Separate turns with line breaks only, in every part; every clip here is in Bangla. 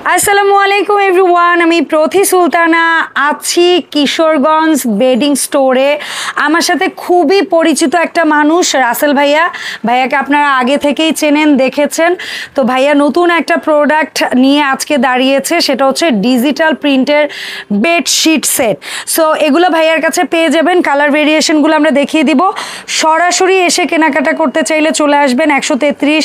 আসসালামু আলাইকুম এভরিওয়ান, আমি প্রথি সুলতানা আছি কিশোরগঞ্জ বেডিং স্টোরে। আমার সাথে খুবই পরিচিত একটা মানুষ রাসেল ভাইয়া। ভাইয়াকে আপনারা আগে থেকেই চেনেন, দেখেছেন। তো ভাইয়া নতুন একটা প্রোডাক্ট নিয়ে আজকে দাঁড়িয়েছে, সেটা হচ্ছে ডিজিটাল প্রিন্টের বেডশিট সেট। সো এগুলো ভাইয়ার কাছে পেয়ে যাবেন। কালার ভেরিয়েশনগুলো আমরা দেখিয়ে দিব। সরাসরি এসে কেনাকাটা করতে চাইলে চলে আসবেন 133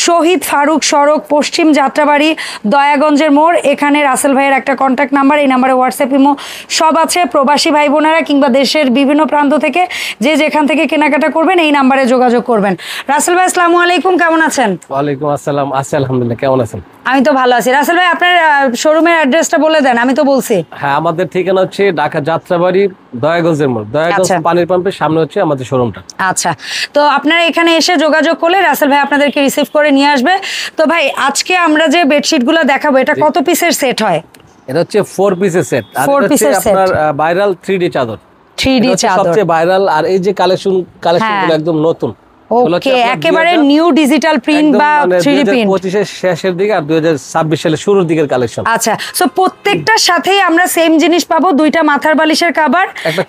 শহীদ ফারুক সড়ক, পশ্চিম যাত্রাবাড়ি, দয়াগঞ্জের মোড়। এখানে রাসেল ভাইয়ের একটা কন্ট্যাক্ট নাম্বার, এই নাম্বারে হোয়াটসঅ্যাপ ইমো সব আছে। প্রবাসী ভাই বোনেরা কিংবা দেশের বিভিন্ন প্রান্ত থেকে যে যেখান থেকে কেনাকাটা করবেন এই নাম্বারে যোগাযোগ করবেন। রাসেল ভাই আসসালামু আলাইকুম, কেমন আছেন?
ওয়ালাইকুম আসসালাম, আছি আলহামদুলিল্লাহ। কেমন আছেন?
আমি তো ভালো আছি। রাসেল ভাই আপনার শোরুমের অ্যাড্রেসটা বলে দেন। আমি তো বলছি।
হ্যাঁ, আমাদের ঠিকানা হচ্ছে ঢাকা যাত্রাবাড়ি, দয়াগঞ্জের মোড়, দয়াগঞ্জ পানির পাম্পের সামনে হচ্ছে আমাদের শোরুমটা।
আচ্ছা, তো আপনারা এখানে এসে যোগাযোগ করলে রাসেল ভাই আপনাদেরকে রিসিভ করে নিয়ে আসবে। তো ভাই আজকে আমরা যে বেডশিটগুলো দেখাবো এটা কত পিসের সেট হয়?
এটা হচ্ছে 4 পিসের সেট। আর এটা হচ্ছে আপনার ভাইরাল 3D চাদর।
3D চাদর
সবচেয়ে ভাইরাল। আর এই যে কালেকশনগুলো একদম নতুন।
ওকে, একেবারে নিউ ডিজিটাল প্রিন্ট বা 3D প্রিন্ট।
2025 এর শেষের দিকে আর 2026 সালের শুরুর দিকের কালেকশন।
আচ্ছা, সো প্রত্যেকটার সাথেই আমরা সেম জিনিস পাবো। দুইটা মাথার বালিশের কভার,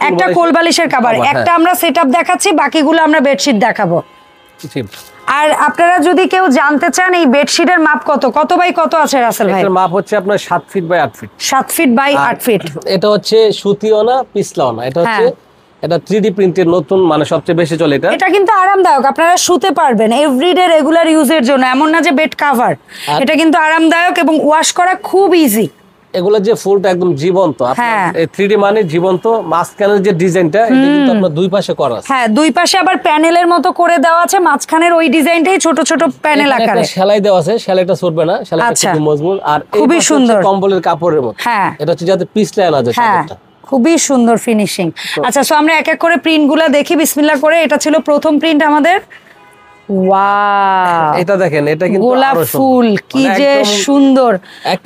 একটা কোল বালিশের কভার। একটা আমরা সেটআপ দেখাচ্ছি, বাকিগুলো আমরা বেডশিট দেখাবো। আর আপনারা যদি কেউ জানতে চান এই বেডশিটের মাপ কত বাই কত আছে রাসেল ভাই?
এর মাপ হচ্ছে আপনার 7 feet by 8 feet. 7
feet by 8 feet.
এটা হচ্ছে সুতিও না, পিছলাও না। এটা হচ্ছে এটা 3D প্রিন্টের নতুন, মানে সবচেয়ে বেশি চলে এটা।
এটা কিন্তু আরামদায়ক, আপনারা শুতে পারবেন এভরিডে রেগুলার ইউজের জন্য। এমন না যে বেড কভার, এটা কিন্তু আরামদায়ক এবং ওয়াশ করা খুব ইজি।
এগুলো যে ফুলটা একদম জীবন্ত, আপনার এই 3D মানে জীবন্ত। মাঝখানের যে ডিজাইনটা এটা কিন্তু আপনার দুই পাশে করা আছে।
হ্যাঁ, দুই পাশে আবার প্যানেলের মতো করে দেওয়া আছে। মাঝখানের ওই ডিজাইনটাই ছোট ছোট প্যানেল আকারে।
সেলাই দেওয়া আছে, সেলাইটা ছুটবে না, সেলাইটা খুব মজবুত। আর
খুবই সুন্দর
কম্বলের কাপড়ের মতো।
হ্যাঁ,
এটা হচ্ছে যাতে পিছলায় না যায় চাদরটা।
খুবই সুন্দর ফিনিশিং। আচ্ছা, সো আমরা এক এক করে প্রিন্টগুলো দেখি বিসমিল্লাহ করে। এটা ছিল প্রথম প্রিন্ট আমাদের। ওয়াও,
এটা দেখেন, এটা কিন্তু
গোলাপ ফুল, কি যে সুন্দর,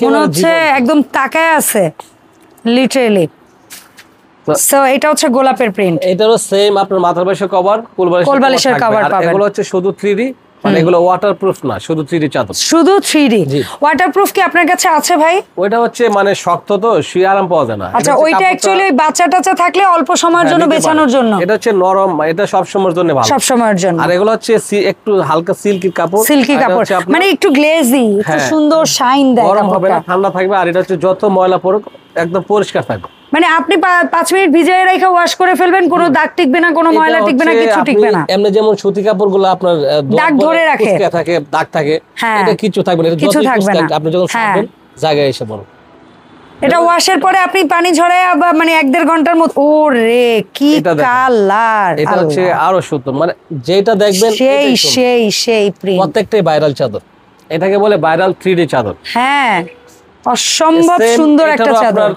মনে হচ্ছে একদম তাকায় আছে লিটারালি। সো এটা হচ্ছে গোলাপের প্রিন্ট।
এটারও সেম আপনার মাথার বালিশের কভার, কোল বালিশের কভার পাবেন। এগুলো হচ্ছে শুধু 3D, মানে এগুলো ওয়াটারপ্রুফ না, শুধু 3D চাদর।
শুধু 3D ওয়াটারপ্রুফ কি আপনার কাছে আছে ভাই?
ওইটা হচ্ছে মানে শক্ত, তো শুয়ে আরাম পাওয়া যায় না।
আচ্ছা, ওইটা অ্যাকচুয়ালি বাচ্চা টাচ্চা থাকলে অল্প সময়ের জন্য বেছানোর জন্য।
এটা হচ্ছে নরম, এটা সব সময়ের জন্য ভালো,
সব সময়ের জন্য।
আর এগুলো হচ্ছে একটু হালকা সিল্কি কাপড়,
মানে একটু গ্লেজি, একটু সুন্দর শাইন দেয়।
গরম হবে না, ঠান্ডা থাকবে। আর এটা হচ্ছে যত ময়লা পড়ুক একদম পরিষ্কার থাকবে।
মানে আপনি 5 মিনিট ভিজিয়ে রেখে ওয়াশ করে ফেলবেন, কোনো দাগ টিকবে না, কোনো ময়লা টিকবে না, কিছু টিকবে না।
এমনি যেমন সুতি কাপড়গুলো আপনার
দাগ ধরে রাখে,
দাগ থাকে, এটা কিছু থাকবে না।
কিছু থাকবে না।
আপনি যখন ছাড়বেন জায়গায় এসে বলুন,
এটা ওয়াশের পরে আপনি পানি ঝরায় মানে 1-1.5 ঘন্টার মতো। ও রে, কি কালার!
এটা হচ্ছে আরো সুন্দর, মানে যেটা দেখবেন
সেই প্রিন্ট।
প্রত্যেকটাই ভাইরাল চাদর। এটাকে বলে ভাইরাল 3D চাদর।
হ্যাঁ, অসম্ভব সুন্দর একটা চাদর।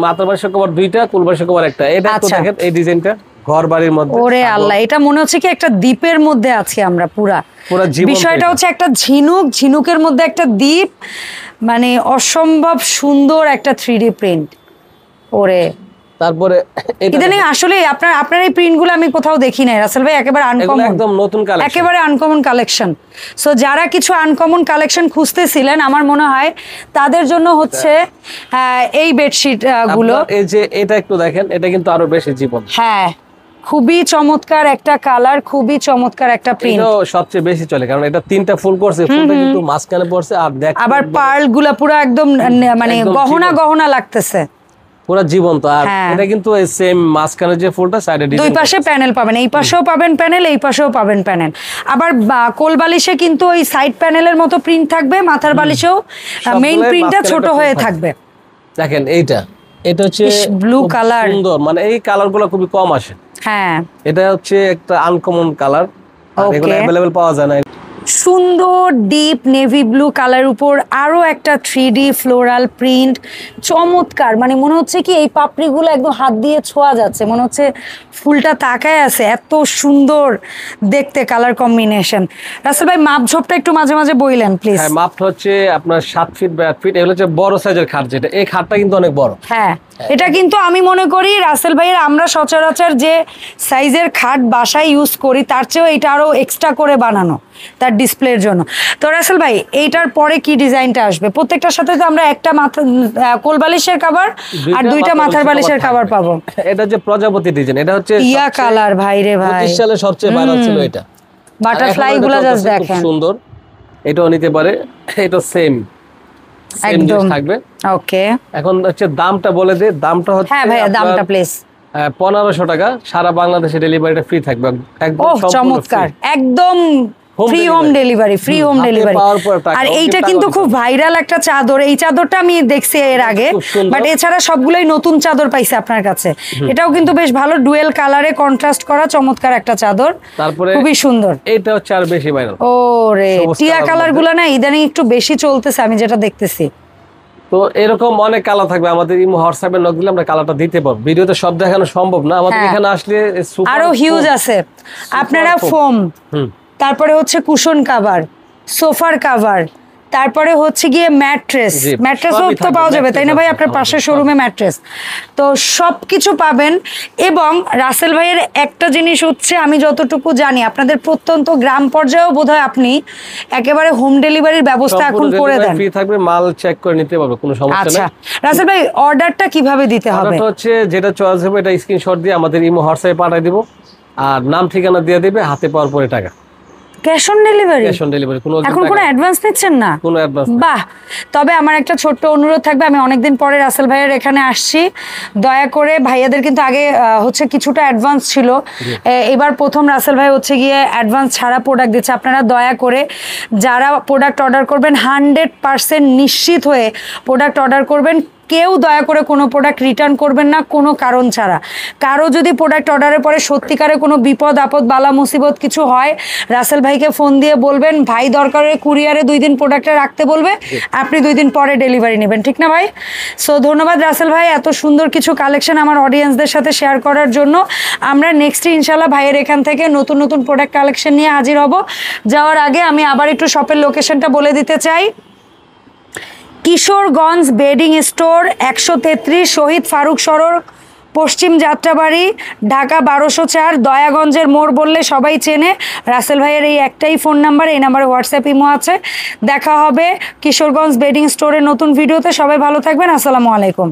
মাথার বালিশের কভার দুইটা, কোল বালিশের কভার একটা। এটা একটু দেখেন এই ডিজাইনটা, ঘর বাড়ির মধ্যে।
ওরে আল্লাহ, এটা মনে হচ্ছে কি একটা দ্বীপের মধ্যে আছি আমরা পুরা। বিষয়টা হচ্ছে একটা ঝিনুকের মধ্যে একটা দ্বীপ, মানে অসম্ভব সুন্দর একটা 3D প্রিন্ট। ওরে,
তারপরে
ইদানিং আসলে আপনার এই প্রিন্টগুলো আমি কোথাও দেখি নাই রাসেল ভাই। একেবারে আনকমন,
একদম নতুন কালেকশন,
একেবারে আনকমন কালেকশন। সো যারা কিছু আনকমন কালেকশন খুঁজতেছিলেন, আমার মনে হয় তাদের জন্য হচ্ছে এই বেডশিট গুলো।
এই যে এটা একটু দেখেন, এটা কিন্তু আরো বেশি জীবন।
হ্যাঁ, খুবই চমৎকার একটা কালার, খুবই চমৎকার একটা প্রিন্ট।
এটা সবচেয়ে বেশি চলে, কারণ এটা 3টা ফুল করছে, ফুলটা কিন্তু মাঝখানে পড়ছে। আর দেখ,
আবার পার্ল গুলা পুরো একদম মানে গহনা লাগতেছে,
পুরো জীবন্ত। আর এটা কিন্তু এই সেম মাঝখানে যে ফুলটা, সাইডে
দুই পাশে প্যানেল পাবেন, এই পাশেও পাবেন প্যানেল, এই পাশেও পাবেন প্যানেল। আবার কোল বালিশে কিন্তু ওই সাইড প্যানেলের মতো প্রিন্ট থাকবে, মাথার বালিশেও মেইন প্রিন্টটা ছোট হয়ে থাকবে।
দেখেন এটা হচ্ছে
ব্লু কালার,
সুন্দর, মানে এই কালারগুলো খুবই কম আসে।
হ্যাঁ,
এটা হচ্ছে একটা আনকমন কালার, এগুলো अवेलेबल পাওয়া যায় না।
সুন্দর ডিপ নেভি ব্লু কালার উপর আরো একটা 3D ফ্লোরাল প্রিন্ট, চমৎকার। মানে মনে হচ্ছে কি এই পাপড়িগুলো একদম হাত দিয়ে ছোঁয়া যাচ্ছে, মনে হচ্ছে ফুলটা তাকায় আছে, এত সুন্দর দেখতে কালার কম্বিনেশন। রাসেল ভাই মাপঝোপটা একটু মাঝে মাঝে বইলেন প্লিজ।
হ্যাঁ, মাপটা হচ্ছে আপনার 7 ফিট বাই 8 ফিট। এগুলো হচ্ছে বড় সাইজের খাট, যেটা এই খাটটা কিন্তু অনেক বড়।
হ্যাঁ, এটা কিন্তু আমি মনে করি রাসেল ভাইয়ের আমরা সচরাচর যে সাইজের খাট বাসায় ইউজ করি তার চেয়েও এটা আরো এক্সট্রা করে বানানো। তার ডিসপ্লের জন্য। তো রাসেল ভাই এইটার পরে কি ডিজাইনটা আসবে? প্রত্যেকটার সাথে তো আমরা একটা মাথা কোল বালিশের কভার আর দুইটা মাথার বালিশের কভার পাবো।
এটা যে প্রজাপতি ডিজাইন, এটা হচ্ছে
ইয়া কালার ভাই রে ভাই,
25 সালে সবচেয়ে ভাইরাল ছিল এটা।
বাটারফ্লাই গুলো জাস্ট দেখেন,
খুব সুন্দর। এটাও নিতে পারে, এটা সেম
একদম
থাকবে।
ওকে,
এখন হচ্ছে দামটা বলে দে। দামটা হচ্ছে,
হ্যাঁ ভাইয়া দামটা প্লিজ।
1500 টাকা, সারা বাংলাদেশে ডেলিভারিটা ফ্রি থাকবে একদম।
চমৎকার, একদম free home delivery, free home delivery. আর এইটা কিন্তু খুব ভাইরাল একটা চাদর, এই চাদরটা আমি দেখছি এর আগে, বাট এছাড়া সবগুলোই নতুন চাদর পাইছে আপনার কাছে। এটাও কিন্তু বেশ ভালো, ডুয়েল কালারে কন্ট্রাস্ট করা চমৎকার একটা চাদর,
তারপরে
খুবই সুন্দর।
এটা হচ্ছে আর বেশি ভাইরাল।
ও রে, টিয়া কালার গুলো না ইদানিং একটু বেশি চলতেছে আমি যেটা দেখতেছি।
তো এরকম অনেক কালার থাকবে, আমাদের ইমো হোয়াটসঅ্যাপে নক দিলে আমরা কালারটা দিতে পারবো। ভিডিওতে সব দেখানো সম্ভব না, আমাদের এখানে আসলে
আরো হিউজ আছে। আপনারা ফোম, তারপরে হচ্ছে কুশন কাভার, সোফার কাভার, তারপরে হচ্ছে গিয়ে ম্যাট্রেসও তো পাওয়া যাবে তাই না ভাই? আপনার পাশের শোরুমে ম্যাট্রেস, তো সবকিছু পাবেন। এবং রাসেল ভাইয়ের একটা জিনিস হচ্ছে, আমি যতটুকু জানি আপনাদের প্রত্যন্ত গ্রাম পর্যায়েও বোধহয় আপনি একেবারে হোম ডেলিভারির ব্যবস্থা এখন করে দেন।
ফ্রি থাকবে, মাল চেক করে নিতে পারবে, কোনো সমস্যা নেই।
রাসেল ভাই অর্ডারটা কিভাবে দিতে হবে?
অর্ডারটা হচ্ছে যেটা চয়েস হবে এটা স্ক্রিনশট দিয়ে আমাদের ইমো হোয়াটসঅ্যাপে পাঠিয়ে দিব, আর নাম ঠিকানা দিয়ে দিবে, হাতে পাওয়ার পরে টাকা।
Cash on delivery?
Cash on delivery,
এখন কোনো অ্যাডভান্স নিচ্ছেন না?
কোনো অ্যাডভান্স।
বাহ, তবে আমার একটা ছোট্ট অনুরোধ থাকবে, আমি অনেকদিন পরে রাসেল ভাইয়ের এখানে আসছি, দয়া করে ভাইয়াদের কিন্তু আগে হচ্ছে কিছুটা অ্যাডভান্স ছিল, এবার প্রথম রাসেল ভাই হচ্ছে গিয়ে অ্যাডভান্স ছাড়া প্রোডাক্ট দিচ্ছে। আপনারা দয়া করে যারা প্রোডাক্ট অর্ডার করবেন 100% নিশ্চিত হয়ে প্রোডাক্ট অর্ডার করবেন। কেউ দয়া করে কোনো প্রোডাক্ট রিটার্ন করবেন না কোনো কারণ ছাড়া। কারো যদি প্রোডাক্ট অর্ডারের পরে সত্যিকারে কোনো বিপদ আপদ বালা মুসিবত কিছু হয়, রাসেল ভাইকে ফোন দিয়ে বলবেন ভাই দরকারে কুরিয়ারে 2 দিন প্রোডাক্টটা রাখতে বলবে, আপনি 2 দিন পরে ডেলিভারি নেবেন, ঠিক না ভাই? সো ধন্যবাদ রাসেল ভাই এত সুন্দর কিছু কালেকশন আমার অডিয়েন্সদের সাথে শেয়ার করার জন্য। আমরা নেক্সট ইনশাল্লাহ ভাইয়ের এখান থেকে নতুন নতুন প্রোডাক্ট কালেকশন নিয়ে হাজির হব। যাওয়ার আগে আমি আবার একটু শপের লোকেশনটা বলে দিতে চাই। কিশোরগঞ্জ বেডিং স্টোর, 133 শহীদ ফারুক সড়ক, পশ্চিম যাত্রাবাড়ি, ঢাকা 1204। দয়াগঞ্জের মোড় বললে সবাই চেনে। রাসেল ভাইয়ের এই একটাই ফোন নাম্বার, এই নাম্বারে হোয়াটসঅ্যাপ ইমো আছে। দেখা হবে কিশোরগঞ্জ বেডিং স্টোরের নতুন ভিডিওতে। সবাই ভালো থাকবেন, আসসালামু আলাইকুম।